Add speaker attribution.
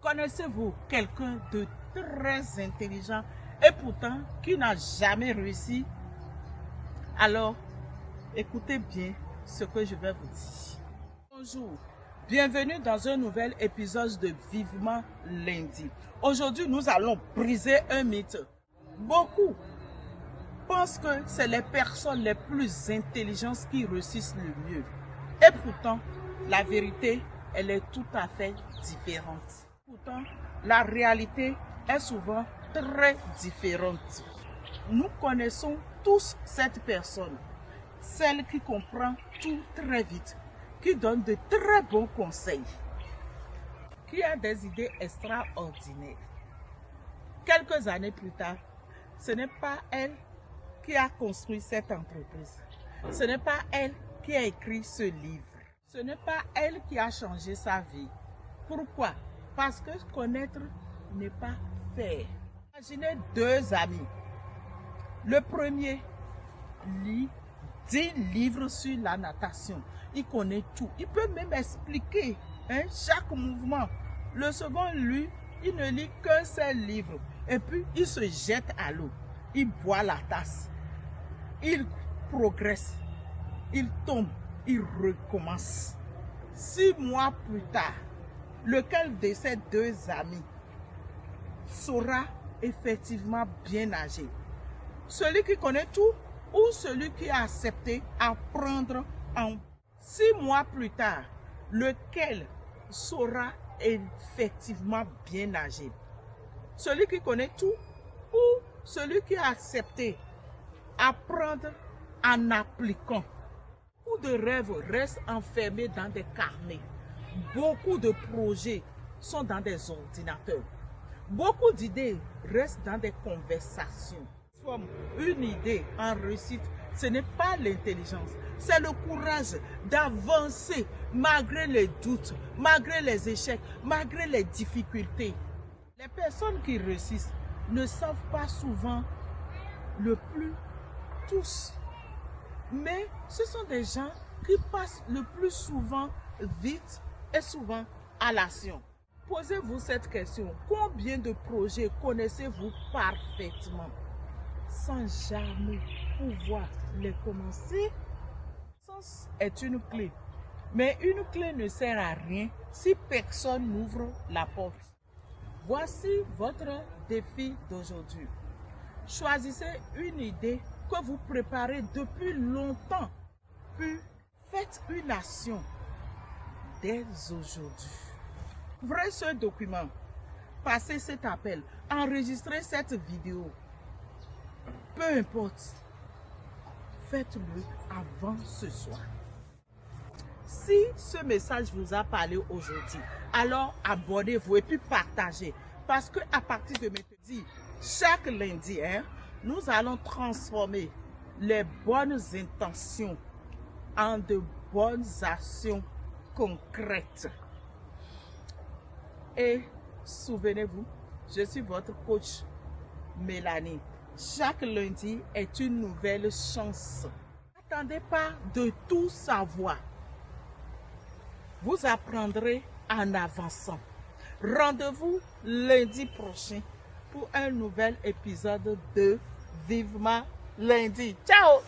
Speaker 1: Connaissez-vous quelqu'un de très intelligent et pourtant qui n'a jamais réussi? Alors, écoutez bien ce que je vais vous dire. Bonjour, bienvenue dans un nouvel épisode de Vivement Lundi. Aujourd'hui, nous allons briser un mythe. Beaucoup pensent que c'est les personnes les plus intelligentes qui réussissent le mieux. Et pourtant, la vérité, elle est tout à fait différente. Pourtant, la réalité est souvent très différente. Nous connaissons tous cette personne, celle qui comprend tout très vite, qui donne de très bons conseils, qui a des idées extraordinaires. Quelques années plus tard, ce n'est pas elle qui a construit cette entreprise. Ce n'est pas elle qui a écrit ce livre. Ce n'est pas elle qui a changé sa vie. Pourquoi? Parce que connaître n'est pas faire. Imaginez deux amis. Le premier lit 10 livres sur la natation. Il connaît tout. Il peut même expliquer chaque mouvement. Le second, lui, il ne lit qu'un seul livre. Et puis, il se jette à l'eau. Il boit la tasse. Il progresse. Il tombe. Il recommence. 6 mois plus tard, lequel de ces deux amis saura effectivement bien nager? Celui qui connaît tout ou celui qui a accepté apprendre en 6 mois plus tard, lequel saura effectivement bien nager? Celui qui connaît tout ou celui qui a accepté apprendre en appliquant? Beaucoup de rêves restent enfermés dans des carnets. Beaucoup de projets sont dans des ordinateurs. Beaucoup d'idées restent dans des conversations. Une idée en réussite, ce n'est pas l'intelligence, c'est le courage d'avancer malgré les doutes, malgré les échecs, malgré les difficultés. Les personnes qui réussissent ne savent pas souvent le plus tous. Mais ce sont des gens qui passent le plus souvent vite et souvent à l'action. Posez-vous cette question. Combien de projets connaissez-vous parfaitement sans jamais pouvoir les commencer? Le sens est une clé. Mais une clé ne sert à rien si personne n'ouvre la porte. Voici votre défi d'aujourd'hui. Choisissez une idée que vous préparez depuis longtemps, puis faites une action dès aujourd'hui. Ouvrez ce document, passez cet appel, enregistrez cette vidéo. Peu importe, faites-le avant ce soir. Si ce message vous a parlé aujourd'hui, alors abonnez-vous et puis partagez. Parce qu'à partir de mercredi, chaque lundi, nous allons transformer les bonnes intentions en de bonnes actions concrètes. Et souvenez-vous, je suis votre coach Mélanie. Chaque lundi est une nouvelle chance. N'attendez pas de tout savoir. Vous apprendrez en avançant. Rendez-vous lundi prochain pour un nouvel épisode de Vivement Lundi. Ciao!